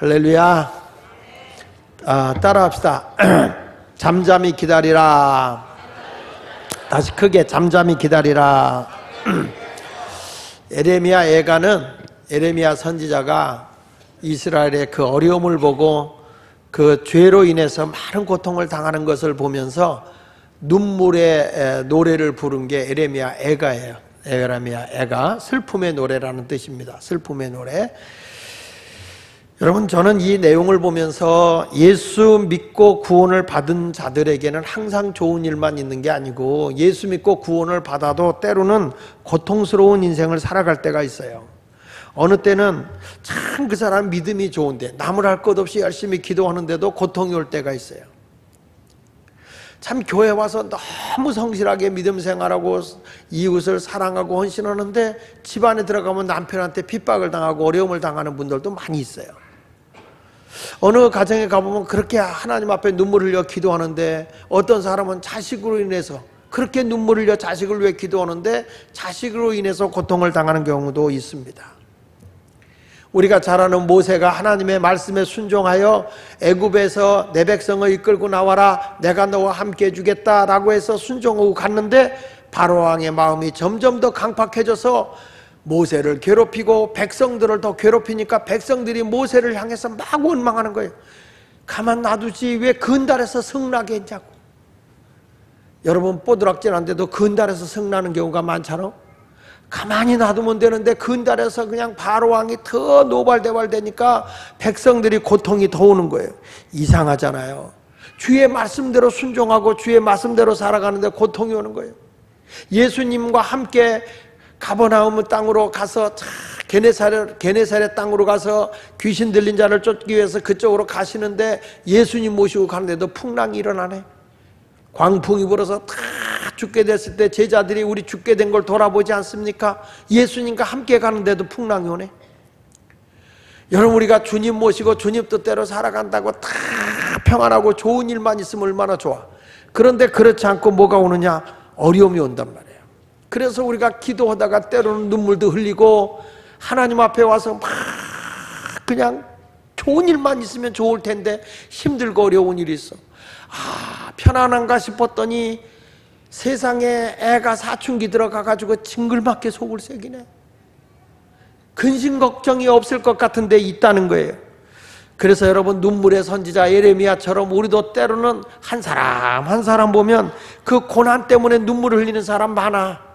할렐루야. 따라합시다. 잠잠히 기다리라. 다시 크게 잠잠히 기다리라. 에레미야 애가는 에레미야 선지자가 이스라엘의 그 어려움을 보고 그 죄로 인해서 많은 고통을 당하는 것을 보면서 눈물의 노래를 부른 게 에레미야 애가예요. 에레미야 애가 슬픔의 노래라는 뜻입니다. 슬픔의 노래. 여러분, 저는 이 내용을 보면서 예수 믿고 구원을 받은 자들에게는 항상 좋은 일만 있는 게 아니고 예수 믿고 구원을 받아도 때로는 고통스러운 인생을 살아갈 때가 있어요. 어느 때는 참 그 사람 믿음이 좋은데 나무랄 것 없이 열심히 기도하는데도 고통이 올 때가 있어요. 참 교회 와서 너무 성실하게 믿음 생활하고 이웃을 사랑하고 헌신하는데 집안에 들어가면 남편한테 핍박을 당하고 어려움을 당하는 분들도 많이 있어요. 어느 가정에 가보면 그렇게 하나님 앞에 눈물 흘려 기도하는데 어떤 사람은 자식으로 인해서 그렇게 눈물 흘려 자식을 위해 기도하는데 자식으로 인해서 고통을 당하는 경우도 있습니다. 우리가 잘 아는 모세가 하나님의 말씀에 순종하여 애굽에서 내 백성을 이끌고 나와라, 내가 너와 함께 해주겠다라고 해서 순종하고 갔는데 바로왕의 마음이 점점 더 강팍해져서 모세를 괴롭히고 백성들을 더 괴롭히니까 백성들이 모세를 향해서 막 원망하는 거예요. 가만 놔두지 왜 근달에서 성나게 했냐고. 여러분, 뽀드락질한데도 근달에서 성나는 경우가 많잖아. 가만히 놔두면 되는데 근달에서 그냥 바로왕이 더 노발대발되니까 백성들이 고통이 더 오는 거예요. 이상하잖아요. 주의 말씀대로 순종하고 주의 말씀대로 살아가는데 고통이 오는 거예요. 예수님과 함께 가버나움 땅으로 가서 게네사렛 땅으로 가서 귀신 들린 자를 쫓기 위해서 그쪽으로 가시는데 예수님 모시고 가는데도 풍랑이 일어나네. 광풍이 불어서 다 죽게 됐을 때 제자들이 우리 죽게 된 걸 돌아보지 않습니까? 예수님과 함께 가는데도 풍랑이 오네. 여러분, 우리가 주님 모시고 주님 뜻대로 살아간다고 다 평안하고 좋은 일만 있으면 얼마나 좋아. 그런데 그렇지 않고 뭐가 오느냐? 어려움이 온단 말이에요. 그래서 우리가 기도하다가 때로는 눈물도 흘리고 하나님 앞에 와서 막 그냥 좋은 일만 있으면 좋을 텐데 힘들고 어려운 일이 있어. 편안한가 싶었더니 세상에 애가 사춘기 들어가가지고 징글맞게 속을 새기네. 근심 걱정이 없을 것 같은데 있다는 거예요. 그래서 여러분, 눈물의 선지자 예레미야처럼 우리도 때로는 한 사람 보면 그 고난 때문에 눈물을 흘리는 사람 많아.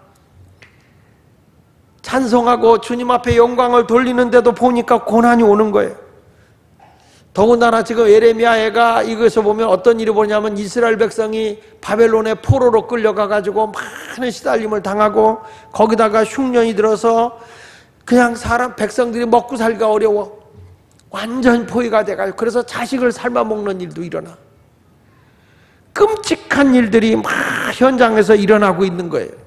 찬송하고 주님 앞에 영광을 돌리는데도 보니까 고난이 오는 거예요. 더군다나 지금 예레미야 애가 이것을 보면 어떤 일이 보냐면 이스라엘 백성이 바벨론의 포로로 끌려가가지고 많은 시달림을 당하고 거기다가 흉년이 들어서 그냥 백성들이 먹고 살기가 어려워. 완전 포위가 돼가지고 그래서 자식을 삶아먹는 일도 일어나. 끔찍한 일들이 막 현장에서 일어나고 있는 거예요.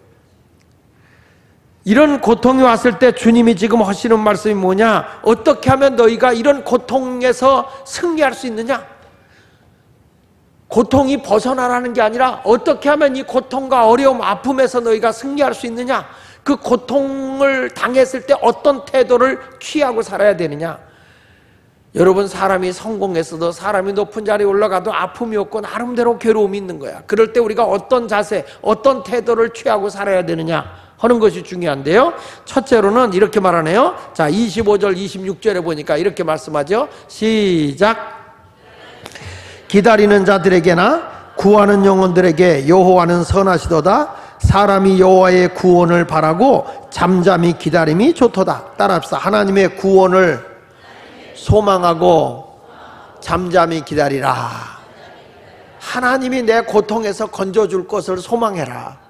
이런 고통이 왔을 때 주님이 지금 하시는 말씀이 뭐냐? 어떻게 하면 너희가 이런 고통에서 승리할 수 있느냐? 고통이 벗어나라는 게 아니라 어떻게 하면 이 고통과 어려움, 아픔에서 너희가 승리할 수 있느냐? 그 고통을 당했을 때 어떤 태도를 취하고 살아야 되느냐? 여러분, 사람이 성공했어도 사람이 높은 자리에 올라가도 아픔이 없고 나름대로 괴로움이 있는 거야. 그럴 때 우리가 어떤 자세, 어떤 태도를 취하고 살아야 되느냐 하는 것이 중요한데요. 첫째로는 이렇게 말하네요. 자, 25절 26절에 보니까 이렇게 말씀하죠. 시작. 기다리는 자들에게나 구하는 영혼들에게 여호와는 선하시도다. 사람이 여호와의 구원을 바라고 잠잠히 기다림이 좋도다. 따라합시다. 하나님의 구원을 소망하고 잠잠히 기다리라. 하나님이 내 고통에서 건져줄 것을 소망해라.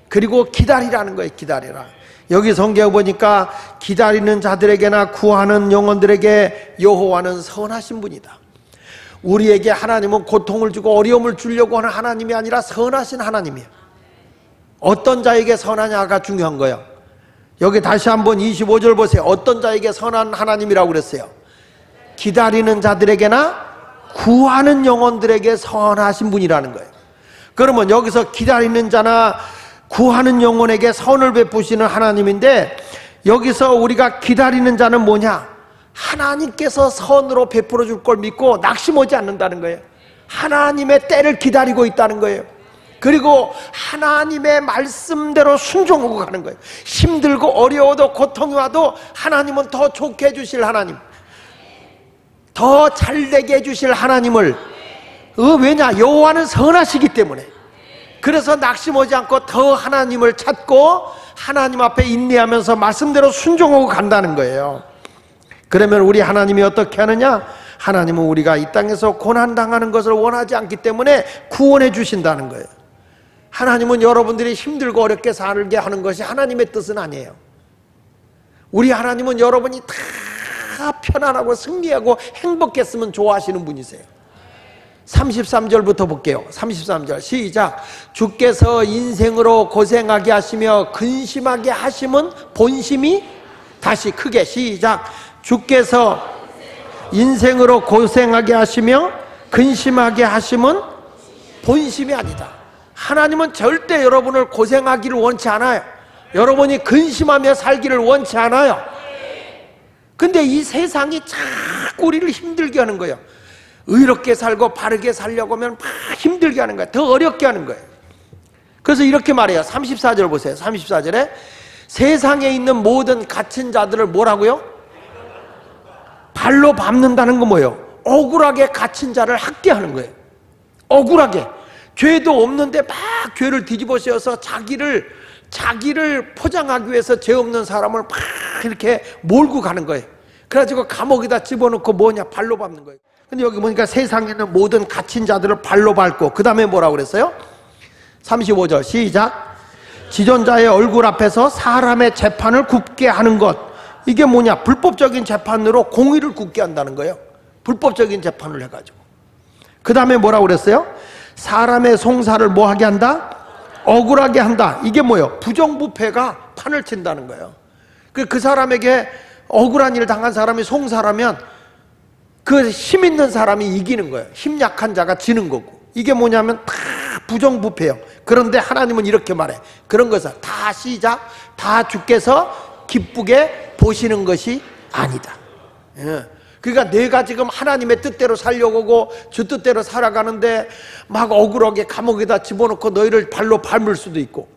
그리고 기다리라는 거예요. 기다리라. 여기 성경에 보니까 기다리는 자들에게나 구하는 영혼들에게 여호와는 선하신 분이다. 우리에게 하나님은 고통을 주고 어려움을 주려고 하는 하나님이 아니라 선하신 하나님이에요. 어떤 자에게 선하냐가 중요한 거예요. 여기 다시 한번 25절 보세요. 어떤 자에게 선한 하나님이라고 그랬어요? 기다리는 자들에게나 구하는 영혼들에게 선하신 분이라는 거예요. 그러면 여기서 기다리는 자나 구하는 영혼에게 선을 베푸시는 하나님인데 여기서 우리가 기다리는 자는 뭐냐? 하나님께서 선으로 베풀어 줄 걸 믿고 낙심하지 않는다는 거예요. 하나님의 때를 기다리고 있다는 거예요. 그리고 하나님의 말씀대로 순종하고 가는 거예요. 힘들고 어려워도 고통이 와도 하나님은 더 좋게 해주실 하나님, 더 잘되게 해주실 하나님을, 왜냐? 여호와는 선하시기 때문에. 그래서 낙심하지 않고 더 하나님을 찾고 하나님 앞에 인내하면서 말씀대로 순종하고 간다는 거예요. 그러면 우리 하나님이 어떻게 하느냐? 하나님은 우리가 이 땅에서 고난당하는 것을 원하지 않기 때문에 구원해 주신다는 거예요. 하나님은 여러분들이 힘들고 어렵게 살게 하는 것이 하나님의 뜻은 아니에요. 우리 하나님은 여러분이 다 편안하고 승리하고 행복했으면 좋아하시는 분이세요. 33절부터 볼게요. 33절 시작. 주께서 인생으로 고생하게 하시며 근심하게 하심은 본심이, 다시 크게 시작. 주께서 인생으로 고생하게 하시며 근심하게 하심은 본심이 아니다. 하나님은 절대 여러분을 고생하기를 원치 않아요. 여러분이 근심하며 살기를 원치 않아요. 근데 이 세상이 자꾸 우리를 힘들게 하는 거예요. 의롭게 살고 바르게 살려고 하면 막 힘들게 하는 거예요. 더 어렵게 하는 거예요. 그래서 이렇게 말해요. 34절 보세요. 34절에 세상에 있는 모든 갇힌 자들을 뭐라고요? 발로 밟는다는 건 뭐예요? 억울하게 갇힌 자를 학대하는 거예요. 억울하게. 죄도 없는데 막 죄를 뒤집어 씌워서 자기를 포장하기 위해서 죄 없는 사람을 막 이렇게 몰고 가는 거예요. 그래가지고 감옥에다 집어넣고 뭐냐? 발로 밟는 거예요. 근데 여기 보니까 세상에 있는 모든 갇힌 자들을 발로 밟고, 그 다음에 뭐라고 그랬어요? 35절 시작. 지존자의 얼굴 앞에서 사람의 재판을 굽게 하는 것. 이게 뭐냐? 불법적인 재판으로 공의를 굽게 한다는 거예요. 불법적인 재판을 해가지고. 그 다음에 뭐라고 그랬어요? 사람의 송사를 뭐 하게 한다? 억울하게 한다. 이게 뭐예요? 부정부패가 판을 친다는 거예요. 그 사람에게 억울한 일 당한 사람이 송사라면 그 힘 있는 사람이 이기는 거예요. 힘 약한 자가 지는 거고. 이게 뭐냐면 다 부정부패예요. 그런데 하나님은 이렇게 말해. 그런 것은 다 시작. 다 주께서 기쁘게 보시는 것이 아니다. 그러니까 내가 지금 하나님의 뜻대로 살려고 하고 주 뜻대로 살아가는데 막 억울하게 감옥에다 집어넣고 너희를 발로 밟을 수도 있고,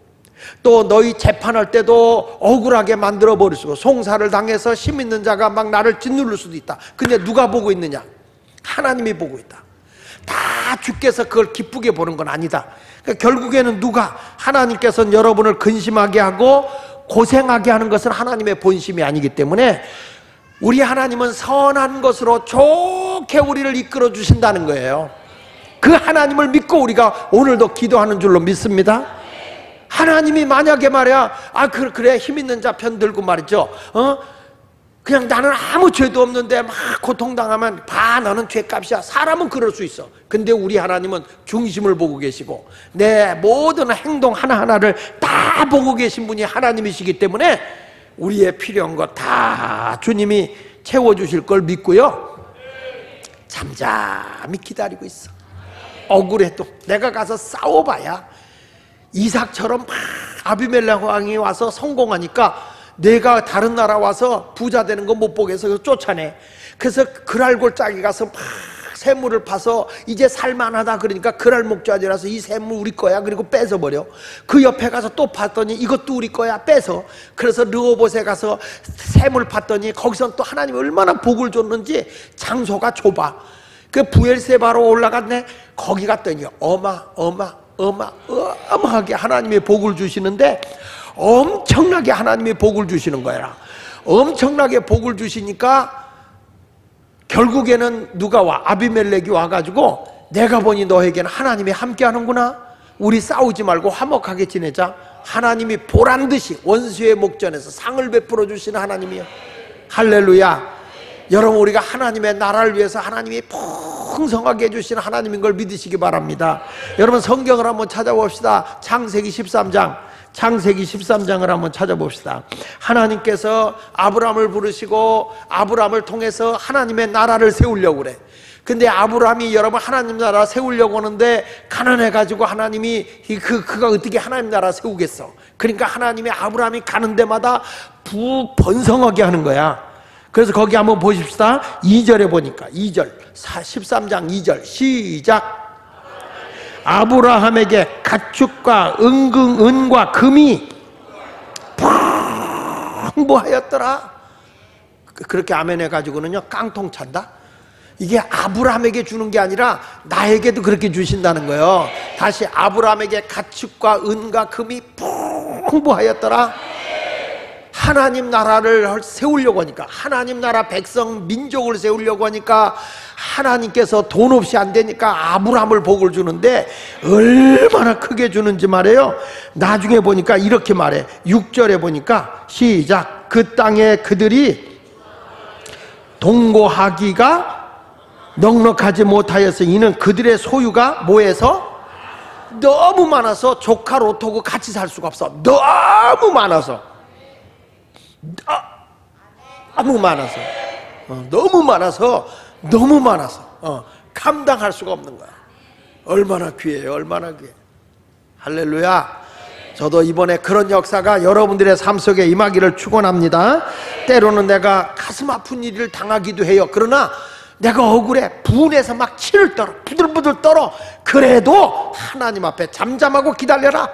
또 너희 재판할 때도 억울하게 만들어 버릴 수고, 송사를 당해서 힘 있는 자가 막 나를 짓누를 수도 있다. 근데 누가 보고 있느냐? 하나님이 보고 있다. 다 주께서 그걸 기쁘게 보는 건 아니다. 그러니까 결국에는 누가? 하나님께서는 여러분을 근심하게 하고 고생하게 하는 것은 하나님의 본심이 아니기 때문에 우리 하나님은 선한 것으로 좋게 우리를 이끌어 주신다는 거예요. 그 하나님을 믿고 우리가 오늘도 기도하는 줄로 믿습니다. 하나님이 만약에 말이야, 그래 힘 있는 자 편 들고 말이죠, 그냥 나는 아무 죄도 없는데 막 고통당하면 너는 죄값이야. 사람은 그럴 수 있어. 근데 우리 하나님은 중심을 보고 계시고 내 모든 행동 하나하나를 다 보고 계신 분이 하나님이시기 때문에 우리의 필요한 것 다 주님이 채워주실 걸 믿고요, 잠잠히 기다리고 있어. 억울해도 내가 가서 싸워봐야, 이삭처럼 막 아비멜렉 왕이 와서 성공하니까 내가 다른 나라 와서 부자 되는 거 못 보게 해서 쫓아내. 그래서 그랄골짜기 가서 막 샘물을 파서 이제 살만하다 그러니까 그랄 목자지라서 이 샘물 우리 거야. 그리고 뺏어버려. 그 옆에 가서 또 팠더니 이것도 우리 거야. 뺏어. 그래서 르호봇에 가서 샘을 팠더니 거기선 또 하나님이 얼마나 복을 줬는지 장소가 좁아. 그 부엘세바로 올라갔네. 거기 갔더니 어마어마하게 하나님의 복을 주시는데, 엄청나게 하나님의 복을 주시는 거야. 엄청나게 복을 주시니까 결국에는 누가 와? 아비멜렉이 와가지고 내가 보니 너에게는 하나님이 함께 하는구나. 우리 싸우지 말고 화목하게 지내자. 하나님이 보란듯이 원수의 목전에서 상을 베풀어 주시는 하나님이요. 할렐루야. 여러분, 우리가 하나님의 나라를 위해서 하나님이 풍성하게 해주시는 하나님인 걸 믿으시기 바랍니다. 여러분, 성경을 한번 찾아봅시다. 창세기 13장. 창세기 13장을 한번 찾아봅시다. 하나님께서 아브라함을 부르시고 아브라함을 통해서 하나님의 나라를 세우려고 그래. 근데 아브라함이 여러분 하나님 나라 세우려고 하는데 가난해가지고 하나님이 그가 어떻게 하나님 나라 세우겠어. 그러니까 하나님이 아브라함이 가는 데마다 번성하게 하는 거야. 그래서 거기 한번 보십시다. 2절에 보니까 2절 13장 2절 시작. 아브라함에게 가축과 은과 금이 풍부하였더라. 그렇게 아멘 해가지고는요 깡통 찬다. 이게 아브라함에게 주는 게 아니라 나에게도 그렇게 주신다는 거예요. 다시 아브라함에게 가축과 은과 금이 풍부하였더라. 하나님 나라를 세우려고 하니까, 하나님 나라 백성 민족을 세우려고 하니까 하나님께서 돈 없이 안 되니까 아브라함을 복을 주는데 얼마나 크게 주는지 말해요. 나중에 보니까 이렇게 말해. 6절에 보니까 시작. 그 땅에 그들이 동거하기가 넉넉하지 못하여서 이는 그들의 소유가 뭐해서? 너무 많아서 조카 로토고 같이 살 수가 없어. 너무 많아서, 너무 많아서, 너무 많아서 감당할 수가 없는 거야. 얼마나 귀해요. 얼마나 귀해. 할렐루야. 저도 이번에 그런 역사가 여러분들의 삶 속에 임하기를 축원합니다. 때로는 내가 가슴 아픈 일을 당하기도 해요. 그러나 내가 억울해, 분해서 막 치를 떨어, 부들부들 떨어. 그래도 하나님 앞에 잠잠하고 기다려라.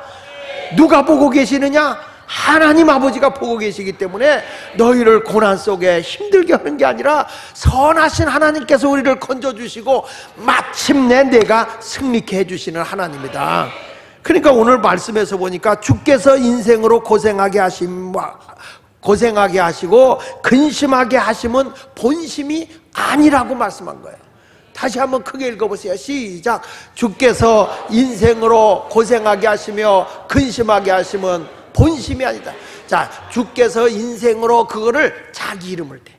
누가 보고 계시느냐? 하나님 아버지가 보고 계시기 때문에 너희를 고난 속에 힘들게 하는 게 아니라 선하신 하나님께서 우리를 건져주시고 마침내 내가 승리케 해주시는 하나님이다. 그러니까 오늘 말씀에서 보니까 주께서 인생으로 고생하게 하시고 근심하게 하심은 본심이 아니라고 말씀한 거예요. 다시 한번 크게 읽어보세요. 시작. 주께서 인생으로 고생하게 하시며 근심하게 하심은 본심이 아니다. 자, 주께서 인생으로 그거를 자기 이름을 대.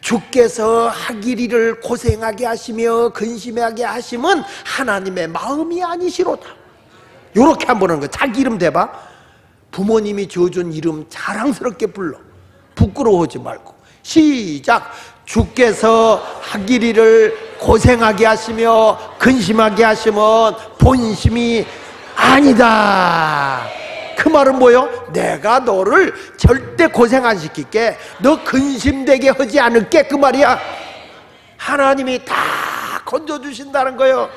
주께서 하길 일을 고생하게 하시며 근심하게 하심은 하나님의 마음이 아니시로다. 요렇게 한번 하는 거야. 자기 이름 대봐. 부모님이 지어준 이름 자랑스럽게 불러. 부끄러워하지 말고. 시작. 주께서 하길 일을 고생하게 하시며 근심하게 하시면 본심이 아니다. 그 말은 뭐요? 내가 너를 절대 고생 안 시킬게. 너 근심되게 하지 않을게. 그 말이야. 하나님이 다 건져주신다는 거예요.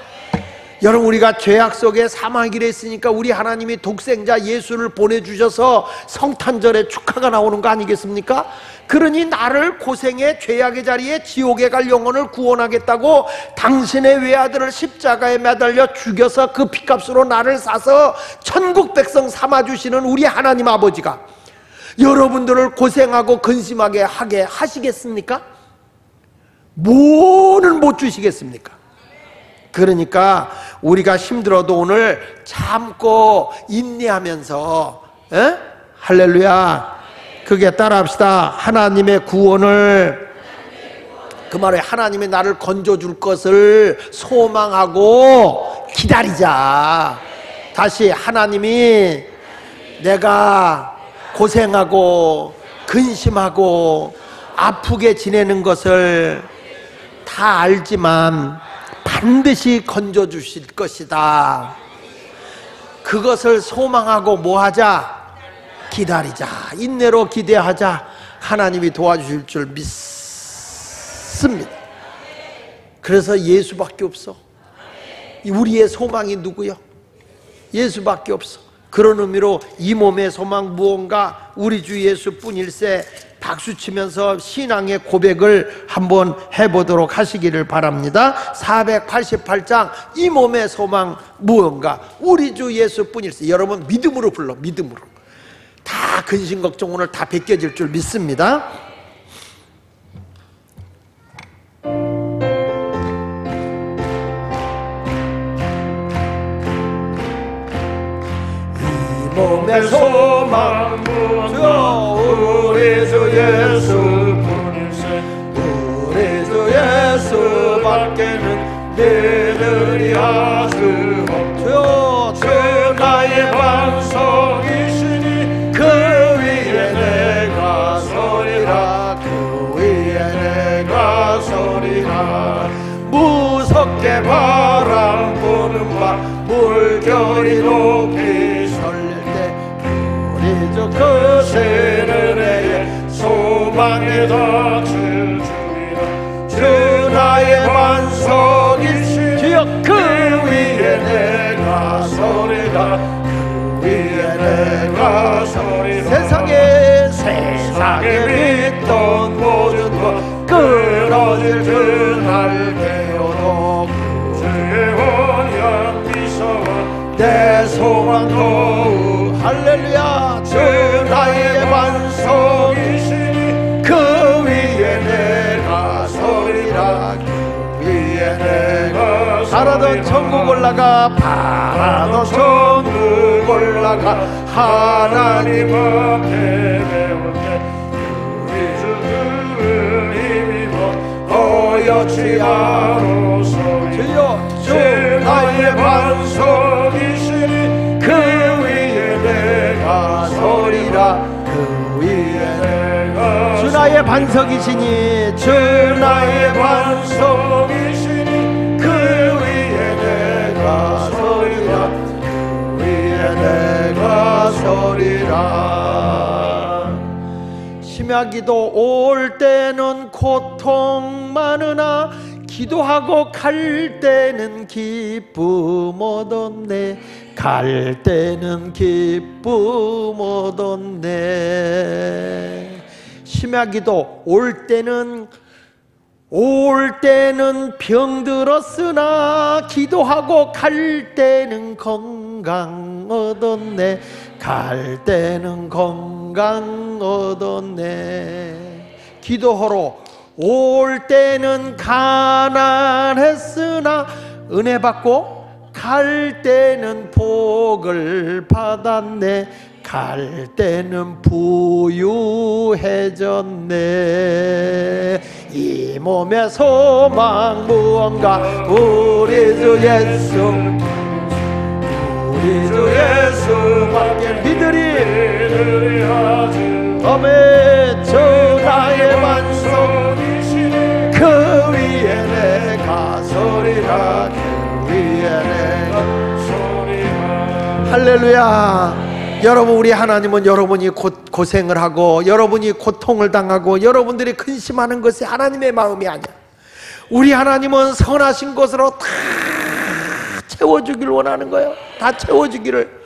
여러분, 우리가 죄악 속에 사망길에 있으니까 우리 하나님이 독생자 예수를 보내주셔서 성탄절에 축하가 나오는 거 아니겠습니까? 그러니 나를 고생의 죄악의 자리에 지옥에 갈 영혼을 구원하겠다고 당신의 외아들을 십자가에 매달려 죽여서 그 피값으로 나를 사서 천국 백성 삼아주시는 우리 하나님 아버지가 여러분들을 고생하고 근심하게 하게 하시겠습니까? 뭐는 못 주시겠습니까? 그러니까 우리가 힘들어도 오늘 참고 인내하면서, 할렐루야, 그게 따라합시다. 하나님의 구원을, 그 말에 하나님이 나를 건져줄 것을 소망하고 기다리자. 다시, 하나님이 내가 고생하고 근심하고 아프게 지내는 것을 다 알지만 반드시 건져주실 것이다. 그것을 소망하고 뭐하자? 기다리자. 인내로 기대하자. 하나님이 도와주실 줄 믿습니다. 그래서 예수밖에 없어. 우리의 소망이 누구요? 예수밖에 없어. 그런 의미로 이 몸의 소망 무언가 우리 주 예수뿐일세 박수치면서 신앙의 고백을 한번 해보도록 하시기를 바랍니다. 488장 이 몸의 소망 무언가 우리 주 예수뿐일세. 여러분 믿음으로 불러. 믿음으로. 다 근심 걱정 오늘 다 벗겨질 줄 믿습니다. 몸의 소망 무엇 우리 주 예수뿐일세. 우리 주 예수밖에는 너희들이 알 수 없죠. 주 나의 반석이시니 그 위에 내가 서리라. 그 위에 내가 서리라. 무섭게 바람 부는 바 물결이 높이 그 새는 애의 소망 소망의 덫을 주이라. 주 나의 반석이시 주여 그 위에 내가 서리라. 그 위에 내가 서리라. 세상에 믿던 모든 것 끊어질 그날 배워도 주의 언약 미소와 내 소망도 할렐루야. 주 나의 반석이시니 그 위에 내가 서리라. 그 위에 내가 바라던 천국 올라가 바라던 천국 올라가 하나님 앞에 배울 때 우리 주를 힘입어 어여치 않으소이. 주여 주 나의 반석이시니 그 위에 내가 서리라. 그 위에 내가 주 나의 반석이시니 주 나의 반석이시니 그 위에 내가 서리라. 그 위에 내가 서리라. 심야기도 올 때는 고통 많으나 기도하고 갈 때는 기쁨 얻었네. 갈 때는 기쁨 얻었네. 심야기도 올 때는 병들었으나 기도하고 갈 때는 건강 얻었네. 갈 때는 건강 얻었네. 기도하러 올 때는 가난했으나 은혜 받고 갈 때는 복을 받았네. 갈 때는 부유해졌네. 이 몸의 소망 무언가 우리 주 예수밖에 믿으리 아주 아멘. 주 나의 반석이시니 그 위에 내가 서리라. 그 위에 내가 서리라. 할렐루야. 여러분, 우리 하나님은 여러분이 고생을 하고 여러분이 고통을 당하고 여러분들이 근심하는 것이 하나님의 마음이 아니야. 우리 하나님은 선하신 것으로 다 채워주기를 원하는 거예요. 다 채워주기를.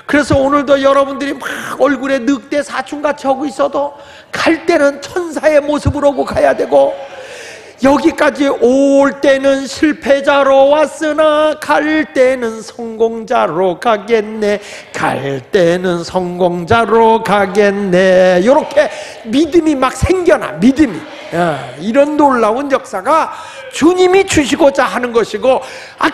그래서 오늘도 여러분들이 막 얼굴에 늑대 사춘같이 하고 있어도 갈 때는 천사의 모습으로 오고 가야 되고, 여기까지 올 때는 실패자로 왔으나 갈 때는 성공자로 가겠네. 갈 때는 성공자로 가겠네. 이렇게 믿음이 막 생겨나. 믿음이. 이런 놀라운 역사가 주님이 주시고자 하는 것이고,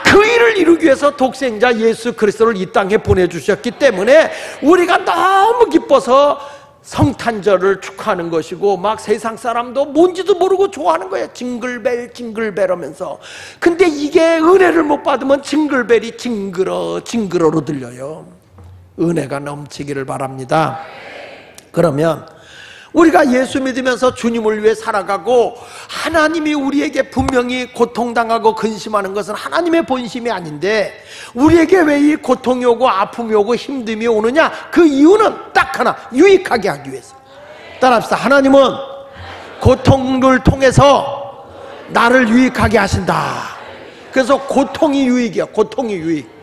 그 일을 이루기 위해서 독생자 예수 그리스도를 이 땅에 보내주셨기 때문에 우리가 너무 기뻐서 성탄절을 축하하는 것이고, 막 세상 사람도 뭔지도 모르고 좋아하는 거예요. 징글벨 징글벨 하면서. 근데 이게 은혜를 못 받으면 징글벨이 징그러로 들려요. 은혜가 넘치기를 바랍니다. 그러면 우리가 예수 믿으면서 주님을 위해 살아가고, 하나님이 우리에게 분명히 고통당하고 근심하는 것은 하나님의 본심이 아닌데, 우리에게 왜 이 고통이 오고 아픔이 오고 힘듦이 오느냐? 그 이유는 딱 하나, 유익하게 하기 위해서. 따라합시다. 하나님은 고통을 통해서 나를 유익하게 하신다. 그래서 고통이 유익이야. 고통이 유익.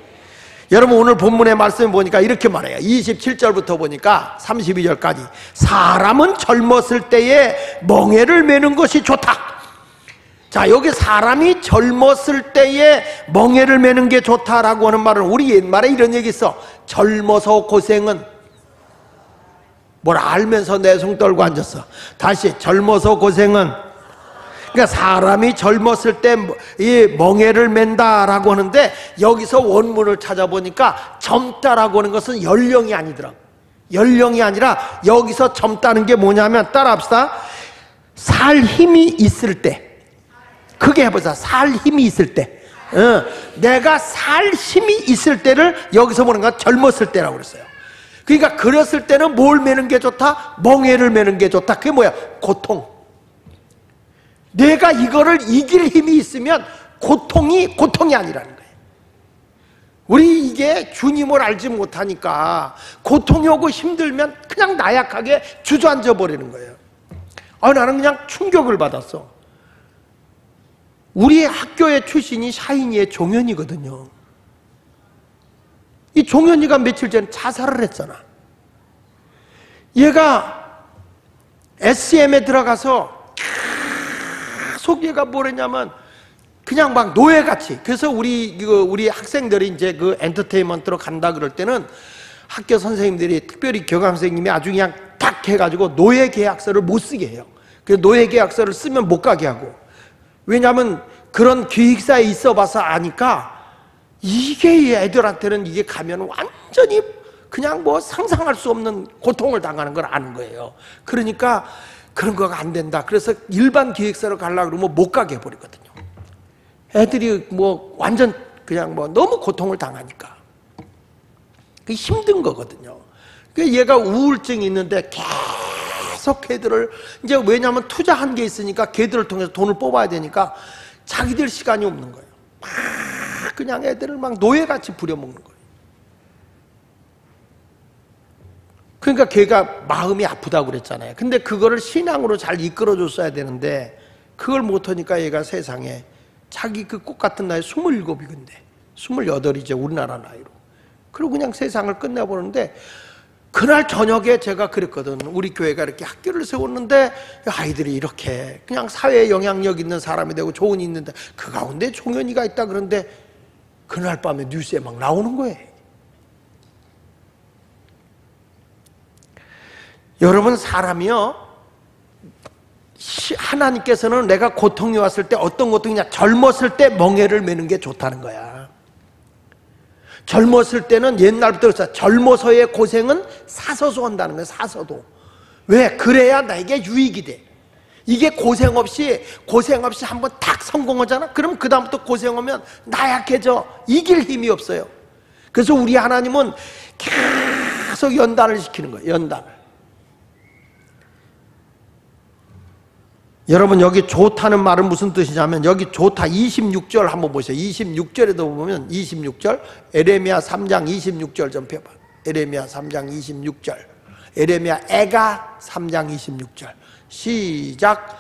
여러분, 오늘 본문의 말씀 보니까 이렇게 말해요. 27절부터 보니까 32절까지 사람은 젊었을 때에 멍에를 메는 것이 좋다. 자, 여기 사람이 젊었을 때에 멍에를 메는 게 좋다라고 하는 말은, 우리 옛말에 이런 얘기 있어. 젊어서 고생은, 뭘 알면서 내숭 떨고 앉았어. 다시, 젊어서 고생은, 그러니까 사람이 젊었을 때 이 멍에를 맨다라고 하는데, 여기서 원문을 찾아보니까 젊다라고 하는 것은 연령이 아니더라. 연령이 아니라 여기서 젊다는 게 뭐냐면, 따라합시다. 살 힘이 있을 때. 크게 해보자. 살 힘이 있을 때. 내가 살 힘이 있을 때를 여기서 보는 건 젊었을 때라고 그랬어요. 그러니까 그랬을 때는 뭘 매는 게 좋다? 멍에를 매는 게 좋다. 그게 뭐야? 고통. 내가 이거를 이길 힘이 있으면 고통이 아니라는 거예요. 우리 이게 주님을 알지 못하니까 고통이 오고 힘들면 그냥 나약하게 주저앉아 버리는 거예요. 나는 그냥 충격을 받았어. 우리 학교의 출신이 샤이니의 종현이거든요. 이 종현이가 며칠 전에 자살을 했잖아. 얘가 SM에 들어가서 계속 얘가 뭐랬냐면 그냥 막 노예같이. 그래서 우리 학생들이 이제 그 엔터테인먼트로 간다 그럴 때는 학교 선생님들이 특별히 교감 선생님이 아주 그냥 딱 해가지고 노예 계약서를 못 쓰게 해요. 그 노예 계약서를 쓰면 못 가게 하고. 왜냐하면 그런 기획사에 있어 봐서 아니까 이게 애들한테는 이게 가면 완전히 그냥 뭐 상상할 수 없는 고통을 당하는 걸 아는 거예요. 그러니까 그런 거가 안 된다. 그래서 일반 기획사로 가려고 그러면 못 가게 해버리거든요. 애들이 뭐 완전 그냥 뭐 너무 고통을 당하니까. 그게 힘든 거거든요. 얘가 우울증이 있는데 계속 걔들을 이제 왜냐하면 투자한 게 있으니까 걔들을 통해서 돈을 뽑아야 되니까 자기들 시간이 없는 거예요. 막 그냥 애들을 막 노예같이 부려먹는 거예요. 그러니까 걔가 마음이 아프다고 그랬잖아요. 근데 그거를 신앙으로 잘 이끌어줬어야 되는데 그걸 못하니까 얘가 세상에 자기 그 꽃 같은 나이 27이건데 28이죠 우리나라 나이로. 그리고 그냥 세상을 끝내버리는데 그날 저녁에 제가 그랬거든. 우리 교회가 이렇게 학교를 세웠는데 아이들이 이렇게 그냥 사회에 영향력 있는 사람이 되고 조언이 있는데 그 가운데 종현이가 있다 그런데 그날 밤에 뉴스에 막 나오는 거예요. 여러분 사람이요 하나님께서는 내가 고통이 왔을 때 어떤 고통이냐 젊었을 때 멍에를 매는 게 좋다는 거야. 젊었을 때는 옛날부터 젊어서의 고생은 사서도 한다는 거야. 사서도. 왜? 그래야 나에게 유익이 돼. 이게 고생 없이 한번 딱 성공하잖아. 그럼 그 다음부터 고생하면 나약해져. 이길 힘이 없어요. 그래서 우리 하나님은 계속 연단을 시키는 거예요. 연단을. 여러분 여기 좋다는 말은 무슨 뜻이냐면 여기 좋다 26절 한번 보세요. 26절에도 보면 26절 에레미야 3장 26절 좀 펴봐. 에레미야 3장 26절 에레미야 애가 3장 26절 시작.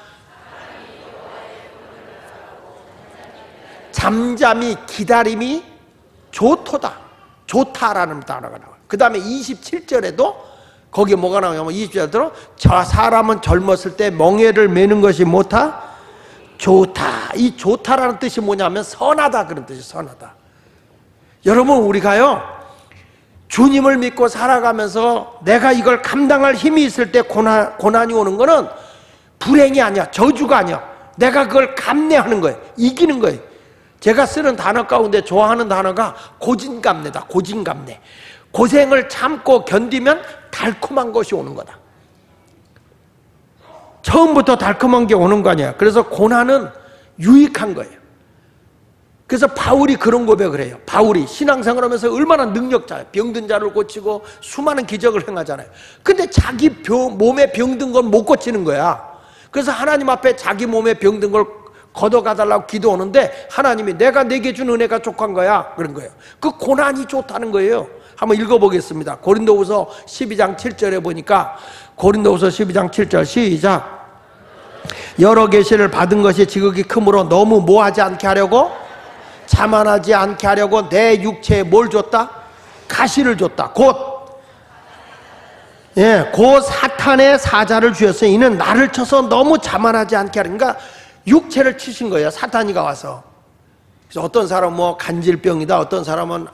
잠잠히 기다림이 좋도다. 좋다라는 단어가 나와요. 그 다음에 27절에도 거기에 뭐가 나오냐면 20절 들어 저 사람은 젊었을 때 멍에를 매는 것이 뭐다? 좋다. 이 좋다라는 뜻이 뭐냐면 선하다 그런 뜻이 선하다. 여러분 우리가요 주님을 믿고 살아가면서 내가 이걸 감당할 힘이 있을 때 고난이 오는 거는 불행이 아니야. 저주가 아니야. 내가 그걸 감내하는 거예요. 이기는 거예요. 제가 쓰는 단어 가운데 좋아하는 단어가 고진감래다. 고진감래. 고생을 참고 견디면 달콤한 것이 오는 거다. 처음부터 달콤한 게 오는 거 아니야. 그래서 고난은 유익한 거예요. 그래서 바울이 그런 고백을 해요. 바울이 신앙생활 하면서 얼마나 능력자예요. 병든 자를 고치고 수많은 기적을 행하잖아요. 근데 자기 몸에 병든 건 못 고치는 거야. 그래서 하나님 앞에 자기 몸에 병든 걸 걷어가달라고 기도하는데 하나님이 내가 내게 준 은혜가 족한 거야. 그런 거예요. 그 고난이 좋다는 거예요. 한번 읽어보겠습니다. 고린도후서 12장 7절에 보니까 고린도후서 12장 7절 시작. 여러 계시를 받은 것이 지극히 크므로 너무 뭐하지 않게 하려고 자만하지 않게 하려고 내 육체에 뭘 줬다? 가시를 줬다. 곧 사탄의 사자를 주었으니 이는 나를 쳐서 너무 자만하지 않게 하려고. 그러니까 육체를 치신 거예요. 사탄이가 와서. 그래서 어떤 사람은 뭐 간질병이다, 어떤 사람은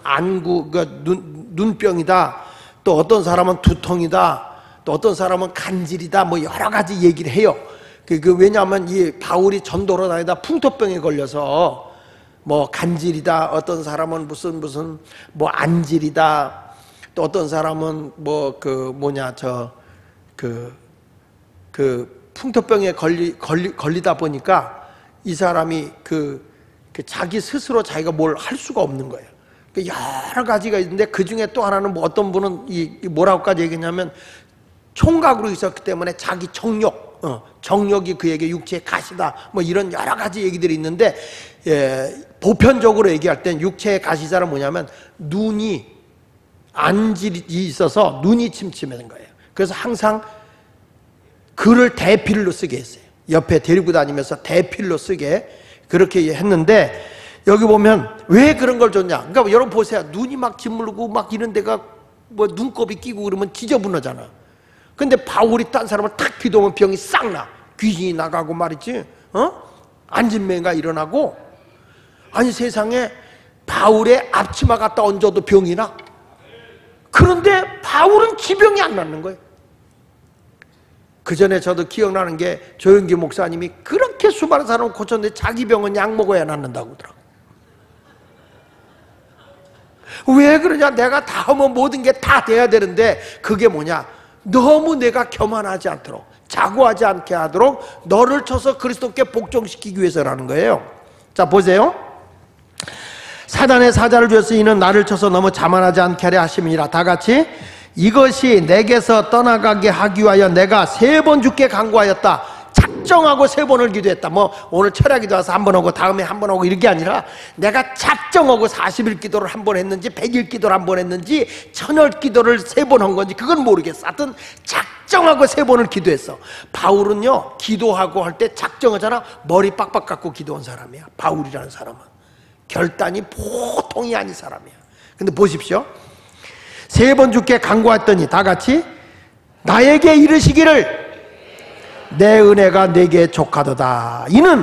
눈병이다, 또 어떤 사람은 두통이다, 또 어떤 사람은 간질이다, 뭐 여러 가지 얘기를 해요. 왜냐하면 이 바울이 전도로 다니다 풍토병에 걸려서 뭐 간질이다, 어떤 사람은 무슨 뭐 안질이다, 또 어떤 사람은 뭐 풍토병에 걸리다 보니까 이 사람이 자기 스스로 자기가 뭘 할 수가 없는 거예요. 여러 가지가 있는데 그 중에 또 하나는 뭐 어떤 분은 뭐라고까지 얘기했냐면 총각으로 있었기 때문에 자기 정력이 그에게 육체의 가시다. 뭐 이런 여러 가지 얘기들이 있는데 보편적으로 얘기할 땐 육체의 가시자는 뭐냐면 눈이 안질이 있어서 눈이 침침해진 거예요. 그래서 항상 글을 대필로 쓰게 했어요. 옆에 데리고 다니면서 대필로 쓰게 그렇게 했는데, 여기 보면 왜 그런 걸 줬냐. 그러니까 여러분 보세요. 눈이 막 짓물고 막 이런 데가 뭐 눈곱이 끼고 그러면 지저분하잖아. 근데 바울이 딴 사람을 탁 기도하면 병이 싹 나. 귀신이 나가고 말이지. 안진매가 일어나고. 아니 세상에 바울의 앞치마 갖다 얹어도 병이 나. 그런데 바울은 지병이 안 낫는 거예요. 그 전에 저도 기억나는 게 조영기 목사님이 그렇게 수많은 사람을 고쳤는데 자기 병은 약 먹어야 낫는다고 하더라고. 왜 그러냐. 내가 다 하면 모든 게 다 돼야 되는데, 그게 뭐냐. 너무 내가 교만하지 않도록, 자고하지 않게 하도록 너를 쳐서 그리스도께 복종시키기 위해서라는 거예요. 자 보세요. 사단의 사자를 주어서 이는 나를 쳐서 너무 자만하지 않게 하려 하심이니라. 다 같이. 이것이 내게서 떠나가게 하기 위하여 내가 3번 주께 간구하였다. 작정하고 3번을 기도했다. 뭐 오늘 철야기도 와서 1번 하고 다음에 1번 하고 이렇게 아니라, 내가 작정하고 40일 기도를 1번 했는지 100일 기도를 1번 했는지 천열 기도를 3번 한 건지 그건 모르겠어. 하여튼 작정하고 3번을 기도했어. 바울은요 기도하고 할 때 작정하잖아. 머리 빡빡 깎고 기도한 사람이야. 바울이라는 사람은 결단이 보통이 아닌 사람이야. 근데 보십시오. 3번 주께 간구했더니 다 같이 나에게 이르시기를 내 은혜가 내게 족하도다. 이는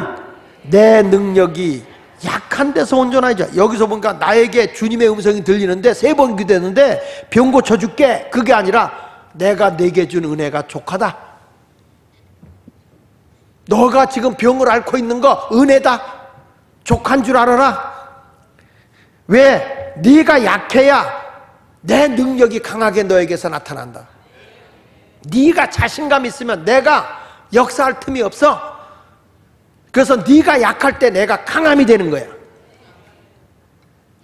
내 능력이 약한 데서 온전하죠. 여기서 보니까 나에게 주님의 음성이 들리는데 3번 기도했는데 병 고쳐줄게, 그게 아니라 내가 내게 준 은혜가 족하다. 너가 지금 병을 앓고 있는 거 은혜다. 족한 줄 알아라. 왜? 네가 약해야 내 능력이 강하게 너에게서 나타난다. 네가 자신감 있으면 내가 역사할 틈이 없어. 그래서 네가 약할 때 내가 강함이 되는 거야.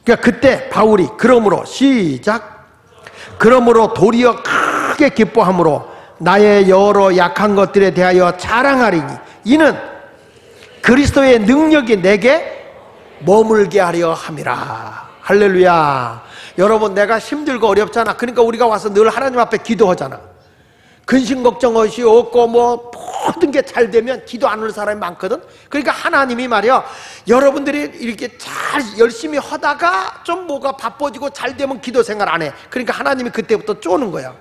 그러니까 그때 바울이 그러므로 시작. 그러므로 도리어 크게 기뻐함으로 나의 여러 약한 것들에 대하여 자랑하리니 이는 그리스도의 능력이 내게 머물게 하려 함이라. 할렐루야. 여러분 내가 힘들고 어렵잖아. 그러니까 우리가 와서 늘 하나님 앞에 기도하잖아. 근심 걱정 없이 없고 뭐 모든 게 잘 되면 기도 안 올 사람이 많거든. 그러니까 하나님이 말이야, 여러분들이 이렇게 잘 열심히 하다가 좀 뭐가 바빠지고 잘 되면 기도 생활 안 해. 그러니까 하나님이 그때부터 쪼는 거야.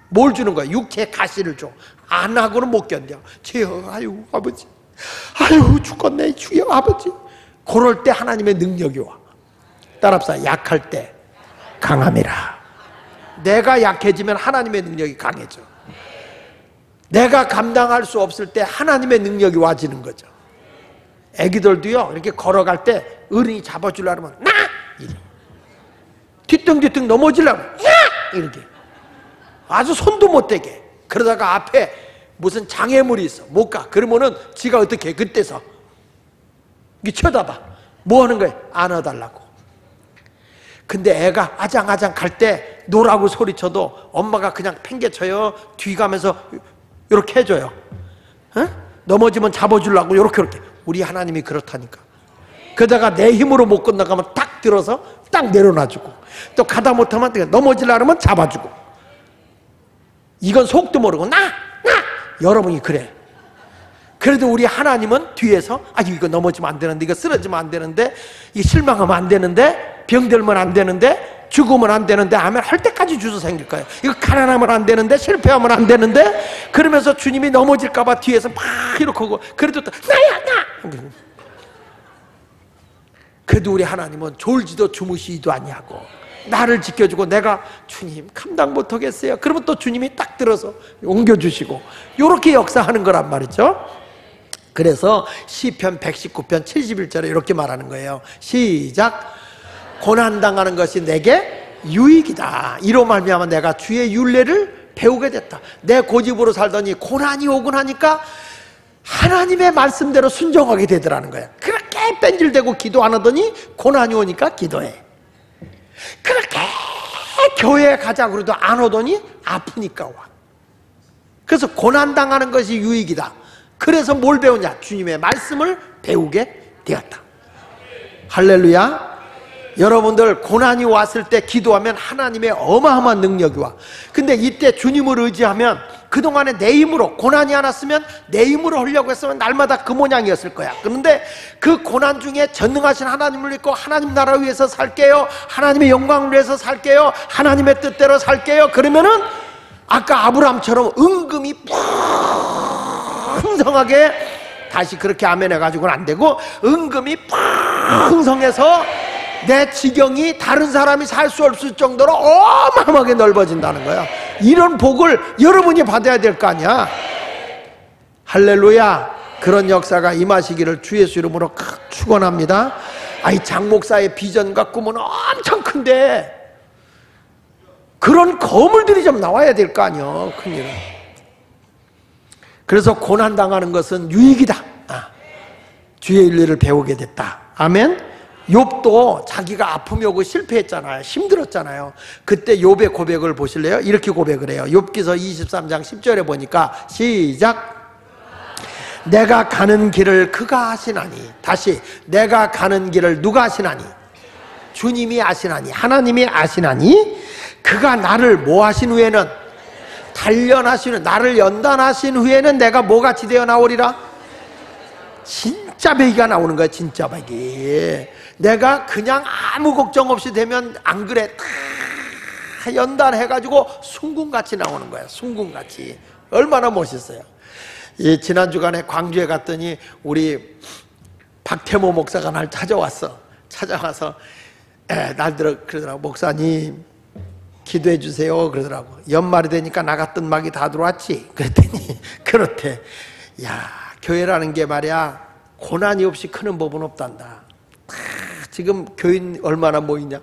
뭘 주는 거야? 육체의 가시를 줘. 안 하고는 못 견뎌. 주여, 아유 아버지, 아유 죽겠네 주여 아버지. 그럴 때 하나님의 능력이 와. 따라합시다. 약할 때 강함이라. 내가 약해지면 하나님의 능력이 강해져. 내가 감당할 수 없을 때 하나님의 능력이 와지는 거죠. 애기들도요 이렇게 걸어갈 때 어른이 잡아주려면 나! 이래. 뒤뚱뒤뚱 넘어지려면 야! 이렇게 아주 손도 못 대게. 그러다가 앞에 무슨 장애물이 있어 못 가. 그러면은 지가 어떻게 해? 그때서 이게 쳐다봐. 뭐 하는 거야? 안아달라고. 근데 애가 아장아장 갈 때 노라고 소리쳐도 엄마가 그냥 팽개쳐요. 뒤 가면서 이렇게 해줘요. 어? 넘어지면 잡아주려고 이렇게. 우리 하나님이 그렇다니까. 그러다가 내 힘으로 못 건너가면 딱 들어서 딱 내려놔주고, 또 가다 못하면 넘어지려면 잡아주고. 이건 속도 모르고 나! 여러분이 그래. 그래도 우리 하나님은 뒤에서 아유 이거 넘어지면 안 되는데, 이거 쓰러지면 안 되는데, 이거 실망하면 안 되는데, 병들면 안 되는데, 죽으면 안 되는데 하면 할 때까지 주소 생길 거예요. 이거 가난하면 안 되는데, 실패하면 안 되는데, 그러면서 주님이 넘어질까 봐 뒤에서 막 이렇게 하고, 그래도 또 나야 나! 그래도 우리 하나님은 졸지도 주무시지도 아니하고 나를 지켜주고, 내가 주님 감당 못하겠어요 그러면 또 주님이 딱 들어서 옮겨주시고, 이렇게 역사하는 거란 말이죠. 그래서 시편 119편 71절에 이렇게 말하는 거예요. 시작. 고난당하는 것이 내게 유익이다. 이로 말미암아 내가 주의 율례를 배우게 됐다. 내 고집으로 살더니 고난이 오고 나니까 하나님의 말씀대로 순종하게 되더라는 거야. 그렇게 뺀질대고 기도 안 하더니 고난이 오니까 기도해. 그렇게 교회에 가자 그래도 안 오더니 아프니까 와. 그래서 고난당하는 것이 유익이다. 그래서 뭘 배우냐? 주님의 말씀을 배우게 되었다. 할렐루야. 여러분들 고난이 왔을 때 기도하면 하나님의 어마어마한 능력이 와. 근데 이때 주님을 의지하면 그동안에 내 힘으로, 고난이 안 왔으면 내 힘으로 하려고 했으면 날마다 그 모양이었을 거야. 그런데 그 고난 중에 전능하신 하나님을 믿고 하나님 나라 위해서 살게요, 하나님의 영광을 위해서 살게요, 하나님의 뜻대로 살게요, 그러면은 아까 아브라함처럼 은금이 풍성하게, 다시 그렇게 아멘 해가지고는 안 되고, 은금이 풍성해서 내 지경이 다른 사람이 살 수 없을 정도로 어마어마하게 넓어진다는 거야. 이런 복을 여러분이 받아야 될 거 아니야. 할렐루야. 그런 역사가 임하시기를 주 예수 이름으로 축원합니다. 아이, 장 목사의 비전과 꿈은 엄청 큰데 그런 거물들이 좀 나와야 될 거 아니야. 큰일은. 그래서 고난당하는 것은 유익이다. 주의 일리를 배우게 됐다. 아멘. 욥도 자기가 아픔이 오고 실패했잖아요. 힘들었잖아요. 그때 욥의 고백을 보실래요? 이렇게 고백을 해요. 욥기서 23장 10절에 보니까 시작. 내가 가는 길을 그가 아시나니. 다시, 내가 가는 길을 누가 아시나니? 주님이 아시나니, 하나님이 아시나니. 그가 나를 뭐 하신 후에는, 단련하신, 나를 연단하신 후에는 내가 뭐같이 되어 나오리라? 진짜 배기가 나오는 거야. 진짜 배기. 내가 그냥 아무 걱정 없이 되면 안 그래. 다 연단해가지고 순금같이 나오는 거야. 순금같이. 얼마나 멋있어요. 이 지난 주간에 광주에 갔더니 우리 박태모 목사가 날 찾아왔어. 찾아와서 날들어 그러더라고. 목사님 기도해 주세요 그러더라고. 연말이 되니까 나갔던 막이 다 들어왔지. 그랬더니 그렇대. 야, 교회라는 게 말이야 고난이 없이 크는 법은 없단다. 지금 교인 얼마나 모이냐. 요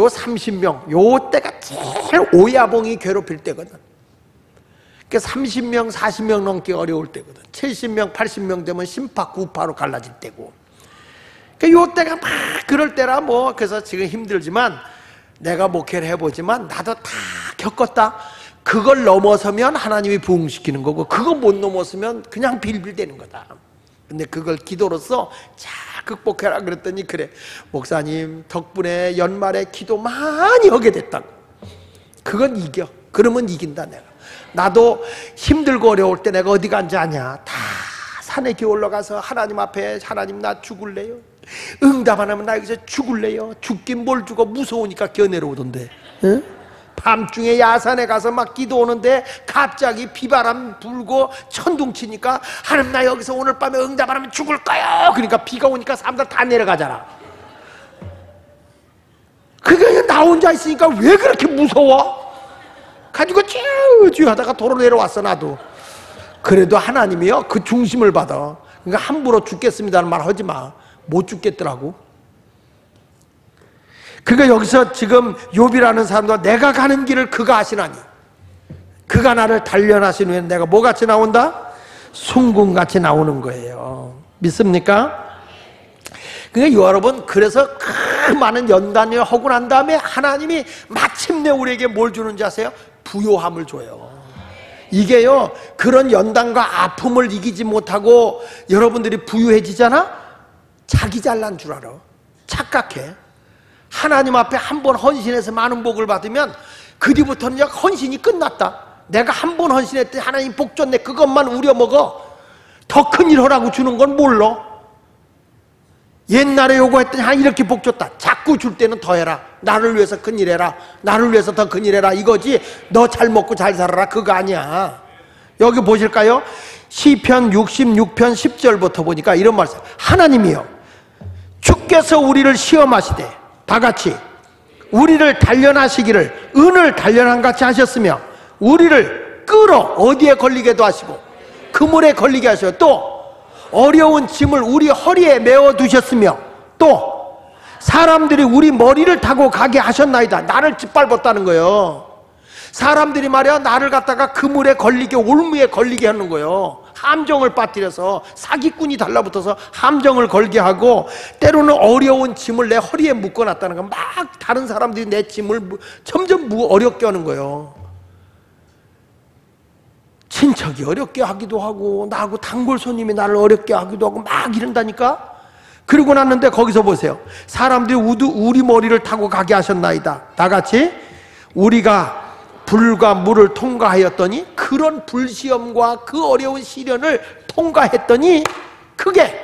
30명, 요 때가 제일 오야봉이 괴롭힐 때거든. 그러니까 30명, 40명 넘기 어려울 때거든. 70명, 80명 되면 심파, 구파로 갈라질 때고. 그러니까 요 때가 막 그럴 때라 뭐. 그래서 지금 힘들지만 내가 목회를 해보지만 나도 다 겪었다. 그걸 넘어서면 하나님이 부흥시키는 거고, 그거 못 넘어서면 그냥 빌빌대는 거다. 근데 그걸 기도로서 자 극복해라 그랬더니 그래, 목사님 덕분에 연말에 기도 많이 하게 됐다고. 그건 이겨. 그러면 이긴다. 내가 나도 힘들고 어려울 때 내가 어디 간지 아냐. 다 산에 기어 올라가서 하나님 앞에, 하나님 나 죽을래요, 응답 안 하면 나 여기서 죽을래요. 죽긴 뭘 죽어, 무서우니까 기어 내려오던데. 응? 밤중에 야산에 가서 막 기도 오는데 갑자기 비바람 불고 천둥 치니까 하나님 나 여기서 오늘 밤에 응답 안 하면 죽을 거예요. 그러니까 비가 오니까 사람들 다 내려가잖아. 그게 나 혼자 있으니까 왜 그렇게 무서워? 가지고 쭈쭈 하다가 도로 내려왔어. 나도. 그래도 하나님이요 그 중심을 받아. 그러니까 함부로 죽겠습니다는 말 하지 마. 못 죽겠더라고. 그러니까 여기서 지금 욥이라는 사람도 내가 가는 길을 그가 아시나니, 그가 나를 단련하신 후에 내가 뭐같이 나온다? 순금같이 나오는 거예요. 믿습니까? 그러니까 여러분, 그래서 그 많은 연단을 하고 난 다음에 하나님이 마침내 우리에게 뭘 주는지 아세요? 부요함을 줘요. 이게요, 그런 연단과 아픔을 이기지 못하고 여러분들이 부유해지잖아? 자기 잘난 줄 알아. 착각해. 하나님 앞에 한 번 헌신해서 많은 복을 받으면 그 뒤부터는 헌신이 끝났다. 내가 한 번 헌신했더니 하나님 복 줬네, 그것만 우려먹어. 더 큰 일 하라고 주는 건 몰라. 옛날에 요구했더니 하나님 이렇게 복 줬다. 자꾸 줄 때는 더 해라. 나를 위해서 큰 일 해라. 나를 위해서 더 큰 일 해라. 이거지 너 잘 먹고 잘 살아라 그거 아니야. 여기 보실까요? 시편 66편 10절부터 보니까 이런 말씀. 하나님이여 주께서 우리를 시험하시되 다 같이 우리를 단련하시기를 은을 단련한 같이 하셨으며 우리를 끌어 어디에 걸리게도 하시고 그물에 걸리게 하셔. 또 어려운 짐을 우리 허리에 메어 두셨으며 또 사람들이 우리 머리를 타고 가게 하셨나이다. 나를 짓밟았다는 거예요. 사람들이 말이야 나를 갖다가 그물에 걸리게, 올무에 걸리게 하는 거예요. 함정을 빠뜨려서 사기꾼이 달라붙어서 함정을 걸게 하고, 때로는 어려운 짐을 내 허리에 묶어놨다는 거야. 막 다른 사람들이 내 짐을 점점 어렵게 하는 거예요. 친척이 어렵게 하기도 하고 나하고 단골 손님이 나를 어렵게 하기도 하고 막 이런다니까. 그러고 났는데 거기서 보세요. 사람들이 우리 머리를 타고 가게 하셨나이다. 다 같이 우리가 불과 물을 통과하였더니 그 그런 불시험과 그 어려운 시련을 통과했더니 그게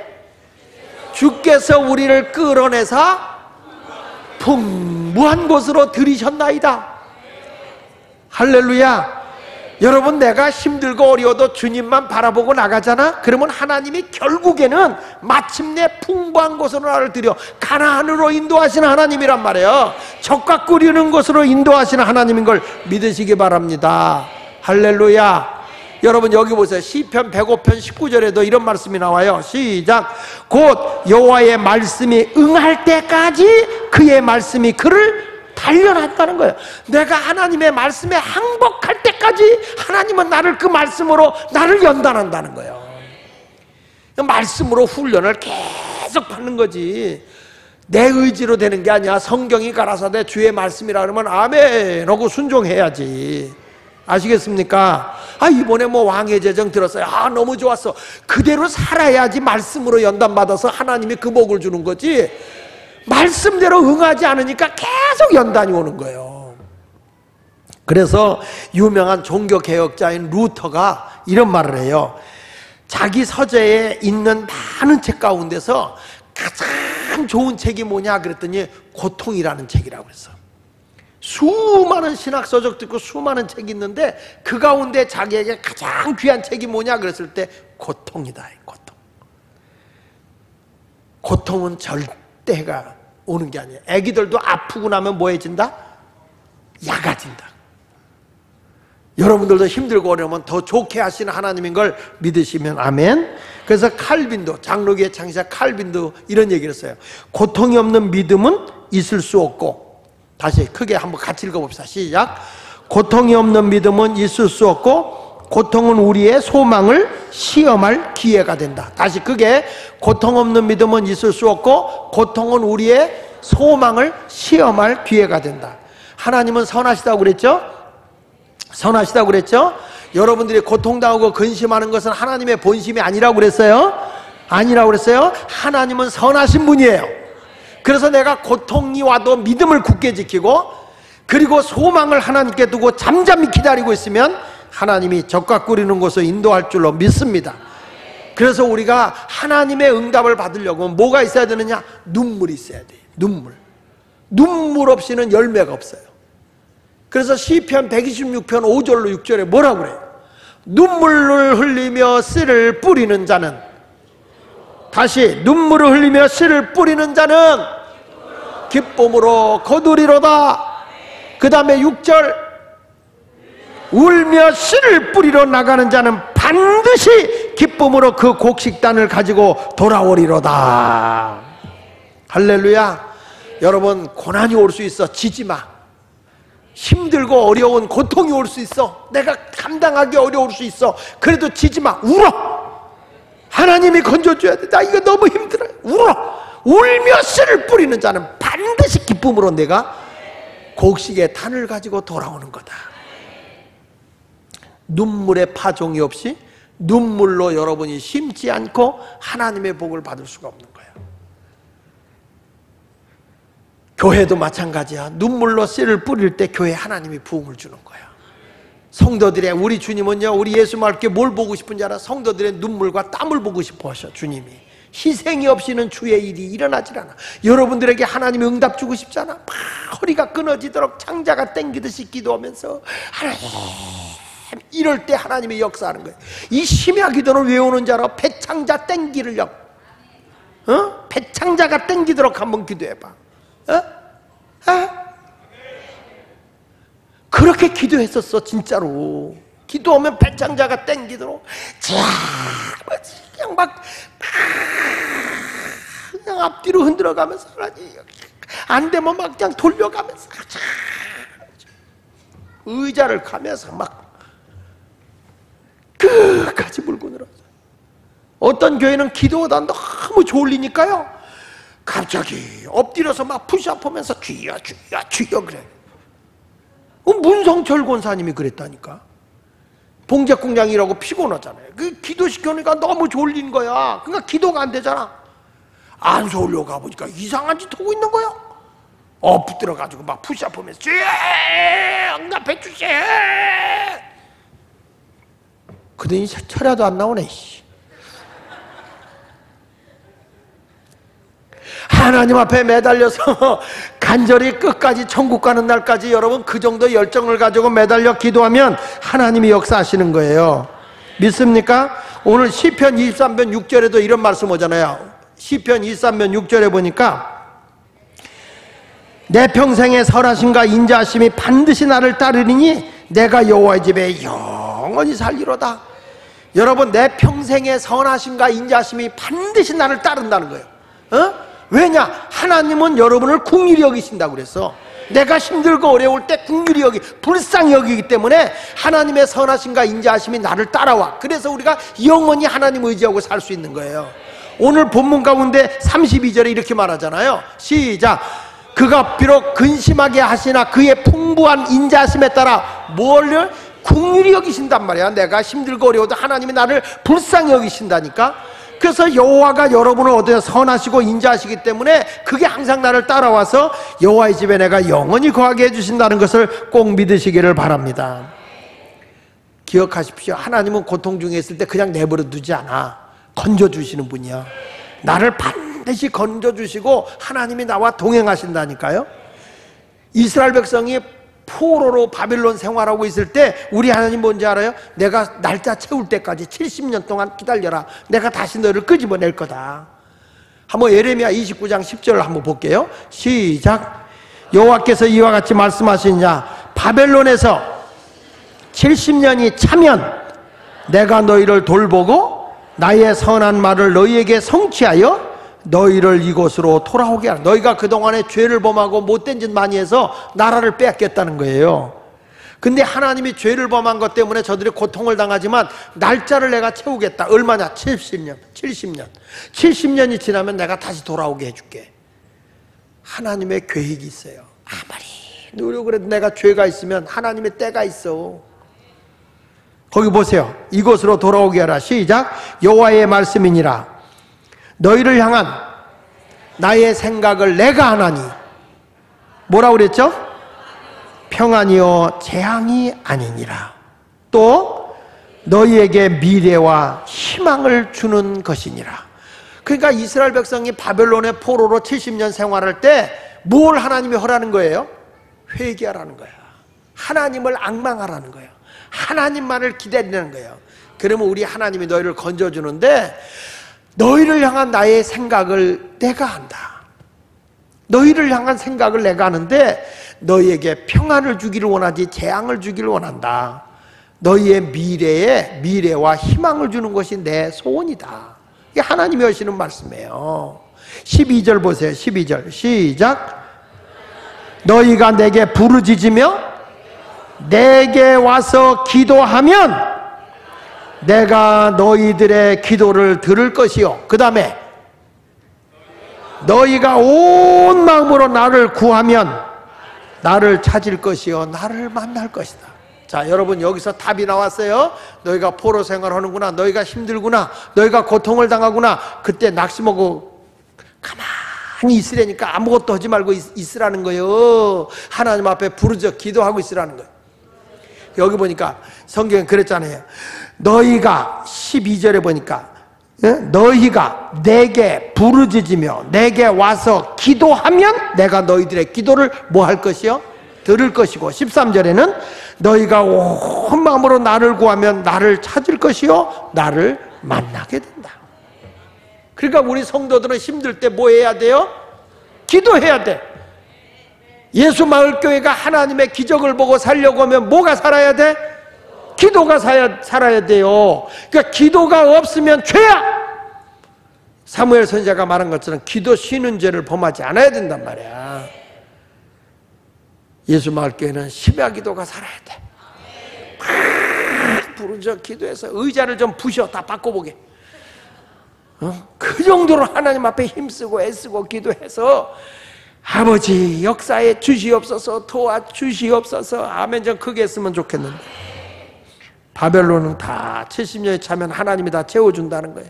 주께서 우리를 끌어내서 풍부한 곳으로 들이셨나이다. 할렐루야. 여러분, 내가 힘들고 어려워도 주님만 바라보고 나가잖아. 그러면 하나님이 결국에는 마침내 풍부한 곳으로 나를 들여 가나안으로 인도하시는 하나님이란 말이에요. 적과 꾸리는 곳으로 인도하시는 하나님인 걸 믿으시기 바랍니다. 할렐루야. 여러분, 여기 보세요. 시편 105편 19절에도 이런 말씀이 나와요. 시작. 곧 여호와의 말씀이 응할 때까지 그의 말씀이 그를 단련한다는 거예요. 내가 하나님의 말씀에 항복할 때까지 하나님은 나를 그 말씀으로 나를 연단한다는 거예요. 말씀으로 훈련을 계속 받는 거지. 내 의지로 되는 게 아니야. 성경이 가라사대 주의 말씀이라 그러면 아멘 하고 순종해야지. 아시겠습니까? 이번에 뭐 왕의 제정 들었어요. 너무 좋았어. 그대로 살아야지 말씀으로 연단받아서 하나님이 그 복을 주는 거지. 말씀대로 응하지 않으니까 계속 연단이 오는 거예요. 그래서 유명한 종교개혁자인 루터가 이런 말을 해요. 자기 서재에 있는 많은 책 가운데서 가장 좋은 책이 뭐냐 그랬더니 고통이라는 책이라고 그랬어. 수많은 신학서적도 있고 수많은 책이 있는데 그 가운데 자기에게 가장 귀한 책이 뭐냐 그랬을 때 고통이다. 고통. 고통은 때가 오는 게 아니에요. 애기들도 아프고 나면 뭐 해진다? 약아진다. 여러분들도 힘들고 어려우면 더 좋게 하시는 하나님인 걸 믿으시면 아멘. 그래서 칼빈도, 장로교의 창시자 칼빈도 이런 얘기를 했어요. 고통이 없는 믿음은 있을 수 없고, 다시 크게 한번 같이 읽어봅시다. 시작. 고통이 없는 믿음은 있을 수 없고 고통은 우리의 소망을 시험할 기회가 된다. 다시 그게 고통 없는 믿음은 있을 수 없고 고통은 우리의 소망을 시험할 기회가 된다. 하나님은 선하시다고 그랬죠? 선하시다고 그랬죠? 여러분들이 고통당하고 근심하는 것은 하나님의 본심이 아니라고 그랬어요? 아니라고 그랬어요? 하나님은 선하신 분이에요. 그래서 내가 고통이 와도 믿음을 굳게 지키고 그리고 소망을 하나님께 두고 잠잠히 기다리고 있으면 하나님이 적과 꾸리는 곳을 인도할 줄로 믿습니다. 그래서 우리가 하나님의 응답을 받으려고 뭐가 있어야 되느냐? 눈물이 있어야 돼요. 눈물 없이는 열매가 없어요. 그래서 시편 126편 5절로 6절에 뭐라고 그래요? 눈물을 흘리며 씨를 뿌리는 자는, 다시 눈물을 흘리며 씨를 뿌리는 자는 기쁨으로 거두리로다. 그 다음에 6절 울며 씨를 뿌리러 나가는 자는 반드시 기쁨으로 그 곡식단을 가지고 돌아오리로다. 할렐루야. 여러분, 고난이 올 수 있어. 지지 마. 힘들고 어려운 고통이 올 수 있어. 내가 감당하기 어려울 수 있어. 그래도 지지 마. 울어. 하나님이 건져줘야 돼. 나 이거 너무 힘들어. 울어. 울며 씨를 뿌리는 자는 반드시 기쁨으로 내가 곡식의 단을 가지고 돌아오는 거다. 눈물의 파종이 없이 눈물로 여러분이 심지 않고 하나님의 복을 받을 수가 없는 거예요. 교회도 마찬가지야. 눈물로 씨를 뿌릴 때 교회에 하나님이 부흥을 주는 거야. 성도들의, 우리 주님은요, 우리 예수 말께 뭘 보고 싶은지 알아? 성도들의 눈물과 땀을 보고 싶어 하셔. 주님이 희생이 없이는 주의 일이 일어나질 않아. 여러분들에게 하나님이 응답 주고 싶잖아. 막 허리가 끊어지도록 창자가 땡기듯이 기도하면서 하나님, 이럴 때 하나님이 역사하는 거예요. 이 심야 기도는 왜 오는지 알아? 배창자 땡기를 배창자가 땡기도록 한번 기도해봐. 그렇게 기도했었어. 진짜로 기도하면 배창자가 땡기도록 그냥 앞뒤로 흔들어가면서 안 되면 막 그냥 돌려가면서 의자를 가면서 막 끝까지 물고 늘어져. 어떤 교회는 기도하다 너무 졸리니까요, 갑자기 엎드려서 막 푸시업하면서 주여 주여 주여 그래. 문성철 권사님이 그랬다니까. 봉제공장이라고 피곤하잖아요. 그 기도시켜니까 너무 졸린 거야. 그러니까 기도가 안 되잖아. 안서울로 가보니까 이상한 짓 하고 있는 거야. 엎드려가지고 막 푸시업하면서 주여 응답해 주세요. 그러더니 철야도 안 나오네. 하나님 앞에 매달려서 간절히 끝까지 천국 가는 날까지 여러분 그 정도 열정을 가지고 매달려 기도하면 하나님이 역사하시는 거예요. 믿습니까? 오늘 시편 23편 6절에도 이런 말씀 오잖아요. 시편 23편 6절에 보니까 내 평생의 선하심과 인자하심이 반드시 나를 따르리니 내가 여호와의 집에 영원히 살리로다. 여러분, 내 평생의 선하심과 인자하심이 반드시 나를 따른다는 거예요. 왜냐? 하나님은 여러분을 긍휼히 여기신다고 그랬어. 내가 힘들고 어려울 때 긍휼히 불쌍히 여기기 때문에 하나님의 선하심과 인자하심이 나를 따라와. 그래서 우리가 영원히 하나님 의지하고 살 수 있는 거예요. 오늘 본문 가운데 32절에 이렇게 말하잖아요. 시작. 그가 비록 근심하게 하시나 그의 풍부한 인자하심에 따라 뭘 긍휼히 여기신단 말이야. 내가 힘들고 어려워도 하나님이 나를 불쌍히 여기신다니까. 그래서 여호와가 여러분을 얻어 선하시고 인자하시기 때문에 그게 항상 나를 따라와서 여호와의 집에 내가 영원히 거하게 해주신다는 것을 꼭 믿으시기를 바랍니다. 기억하십시오. 하나님은 고통 중에 있을 때 그냥 내버려 두지 않아. 건져주시는 분이야. 나를 반드시 건져주시고 하나님이 나와 동행하신다니까요. 이스라엘 백성이 포로로 바빌론 생활하고 있을 때 우리 하나님 뭔지 알아요? 내가 날짜 채울 때까지 70년 동안 기다려라. 내가 다시 너를 끄집어낼 거다. 한번 예레미야 29장 10절을 한번 볼게요. 시작. 여호와께서 이와 같이 말씀하시냐, 바벨론에서 70년이 차면 내가 너희를 돌보고 나의 선한 말을 너희에게 성취하여 너희를 이곳으로 돌아오게 하라. 너희가 그동안에 죄를 범하고 못된 짓 많이 해서 나라를 빼앗겼다는 거예요. 근데 하나님이 죄를 범한 것 때문에 저들이 고통을 당하지만 날짜를 내가 채우겠다. 얼마냐? 70년 70년이 지나면 내가 다시 돌아오게 해줄게. 하나님의 계획이 있어요. 아무리 노력을 해도 내가 죄가 있으면 하나님의 때가 있어. 거기 보세요. 이곳으로 돌아오게 하라. 시작. 여호와의 말씀이니라. 너희를 향한 나의 생각을 내가 하나니 뭐라고 그랬죠? 평안이요 재앙이 아니니라. 또 너희에게 미래와 희망을 주는 것이니라. 그러니까 이스라엘 백성이 바벨론의 포로로 70년 생활할 때 뭘 하나님이 하라는 거예요? 회개하라는 거야. 하나님을 앙망하라는 거예요. 하나님만을 기다리는 거예요. 그러면 우리 하나님이 너희를 건져주는데 너희를 향한 나의 생각을 내가 한다. 너희를 향한 생각을 내가 하는데 너희에게 평안을 주기를 원하지 재앙을 주기를 원한다. 너희의 미래와 희망을 주는 것이 내 소원이다. 이게 하나님이 하시는 말씀이에요. 12절 보세요. 12절 시작. 너희가 내게 부르짖으며 내게 와서 기도하면 내가 너희들의 기도를 들을 것이요. 그 다음에 너희가 온 마음으로 나를 구하면 나를 찾을 것이요 나를 만날 것이다. 자, 여러분 여기서 답이 나왔어요. 너희가 포로 생활하는구나. 너희가 힘들구나. 너희가 고통을 당하구나. 그때 낙심하고 가만히 있으라니까 아무것도 하지 말고 있으라는 거예요. 하나님 앞에 부르짖어 기도하고 있으라는 거예요. 여기 보니까 성경에 그랬잖아요. 너희가 12절에 보니까 너희가 내게 부르짖으며 내게 와서 기도하면 내가 너희들의 기도를 뭐 할 것이요? 들을 것이고 13절에는 너희가 온 마음으로 나를 구하면 나를 찾을 것이요 나를 만나게 된다. 그러니까 우리 성도들은 힘들 때 뭐 해야 돼요? 기도해야 돼. 예수 마을교회가 하나님의 기적을 보고 살려고 하면 뭐가 살아야 돼? 기도가 살아야 돼요. 그러니까 기도가 없으면 죄야. 사무엘 선지자가 말한 것처럼 기도 쉬는 죄를 범하지 않아야 된단 말이야. 예수 마을교회는 심야 기도가 살아야 돼. 막 부르짖어 기도해서 의자를 좀 부셔 다 바꿔보게. 그 정도로 하나님 앞에 힘쓰고 애쓰고 기도해서 아버지 역사에 주시옵소서 도와주시옵소서 아멘 좀 크게 했으면 좋겠는데 바벨론은 다 70년이 차면 하나님이 다 채워준다는 거예요.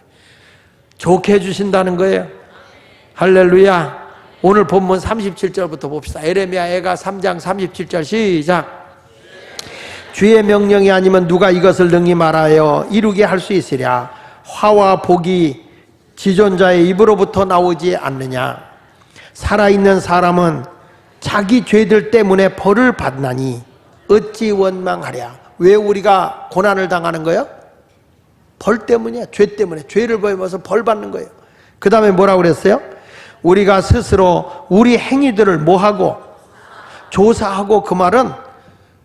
좋게 해주신다는 거예요. 할렐루야. 오늘 본문 37절부터 봅시다. 에레미야 애가 3장 37절 시작. 주의 명령이 아니면 누가 이것을 능히 말하여 이루게 할 수 있으랴. 화와 복이 지존자의 입으로부터 나오지 않느냐. 살아있는 사람은 자기 죄들 때문에 벌을 받나니 어찌 원망하랴. 왜 우리가 고난을 당하는 거예요? 벌 때문이야. 죄 때문에. 죄를 범해서 벌 받는 거예요. 그 다음에 뭐라고 그랬어요? 우리가 스스로 우리 행위들을 뭐하고? 조사하고. 그 말은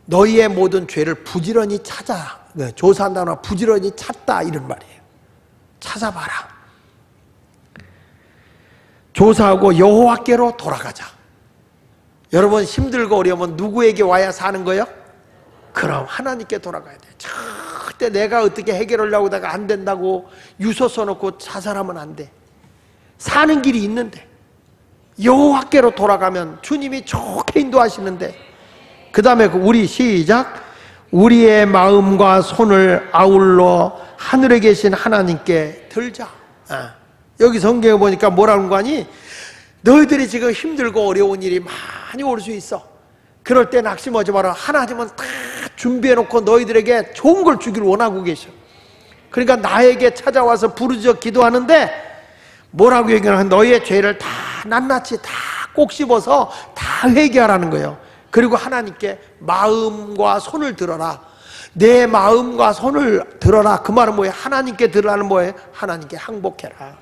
너희의 모든 죄를 부지런히 찾아. 조사한다거나 부지런히 찾다 이런 말이에요. 찾아봐라. 조사하고 여호와께로 돌아가자. 여러분 힘들고 어려우면 누구에게 와야 사는 거예요? 그럼 하나님께 돌아가야 돼. 절대 내가 어떻게 해결하려고 하다가 안 된다고 유서 써놓고 자살하면 안 돼. 사는 길이 있는데 여호와께로 돌아가면 주님이 좋게 인도하시는데. 그 다음에 우리 시작. 우리의 마음과 손을 아울러 하늘에 계신 하나님께 들자. 여기 성경에 보니까 뭐라는 거 아니? 너희들이 지금 힘들고 어려운 일이 많이 올 수 있어. 그럴 때 낙심하지 마라. 하나님은 다 준비해놓고 너희들에게 좋은 걸 주기를 원하고 계셔. 그러니까 나에게 찾아와서 부르짖어 기도하는데 뭐라고 얘기하냐면 너희의 죄를 다 낱낱이 다 꼭 씹어서 다 회개하라는 거예요. 그리고 하나님께 마음과 손을 들어라. 내 마음과 손을 들어라. 그 말은 뭐예요? 하나님께 들으라는 뭐예요? 하나님께 항복해라.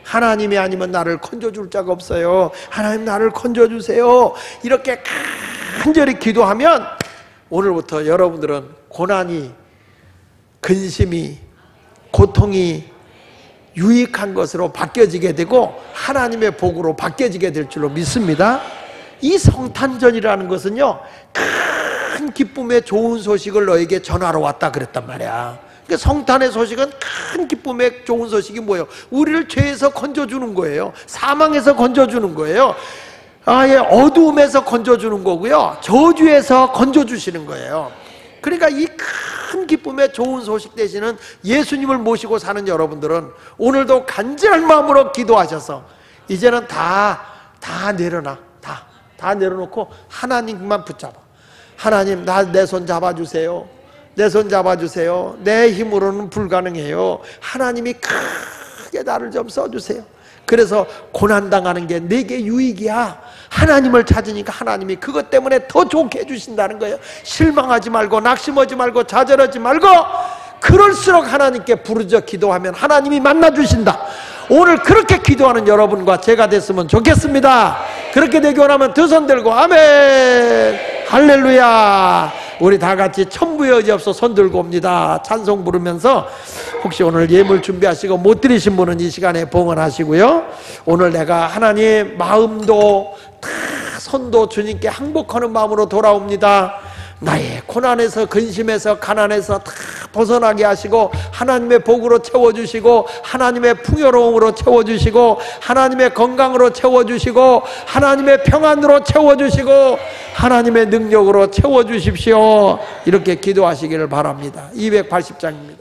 하나님이 아니면 나를 건져줄 자가 없어요. 하나님 나를 건져주세요. 이렇게 간절히 기도하면 오늘부터 여러분들은 고난이, 근심이, 고통이 유익한 것으로 바뀌어지게 되고 하나님의 복으로 바뀌어지게 될 줄로 믿습니다. 이 성탄절이라는 것은요, 큰 기쁨의 좋은 소식을 너에게 전하러 왔다 그랬단 말이야. 그러니까 성탄의 소식은 큰 기쁨의 좋은 소식이 뭐예요? 우리를 죄에서 건져주는 거예요. 사망에서 건져주는 거예요. 어두움에서 건져주는 거고요. 저주에서 건져주시는 거예요. 그러니까 이 큰 기쁨의 좋은 소식 되시는 예수님을 모시고 사는 여러분들은 오늘도 간절한 마음으로 기도하셔서 이제는 다 내려놔. 다 내려놓고 하나님만 붙잡아. 하나님, 내 손 잡아주세요. 내 손 잡아주세요. 내 힘으로는 불가능해요. 하나님이 크게 나를 좀 써주세요. 그래서 고난당하는 게 내게 유익이야. 하나님을 찾으니까 하나님이 그것 때문에 더 좋게 해주신다는 거예요. 실망하지 말고 낙심하지 말고 좌절하지 말고 그럴수록 하나님께 부르짖어 기도하면 하나님이 만나주신다. 오늘 그렇게 기도하는 여러분과 제가 됐으면 좋겠습니다. 그렇게 되기 원하면 두 손 들고 아멘 할렐루야. 우리 다 같이 천부의 의지 없어 손 들고 옵니다. 찬송 부르면서 혹시 오늘 예물 준비하시고 못 드리신 분은 이 시간에 봉헌하시고요. 오늘 내가 하나님 마음도 다 손도 주님께 항복하는 마음으로 돌아옵니다. 나의 고난에서 근심에서 가난에서 다 벗어나게 하시고 하나님의 복으로 채워주시고 하나님의 풍요로움으로 채워주시고 하나님의 건강으로 채워주시고 하나님의 평안으로 채워주시고 하나님의 능력으로 채워주십시오. 이렇게 기도하시기를 바랍니다. 280장입니다.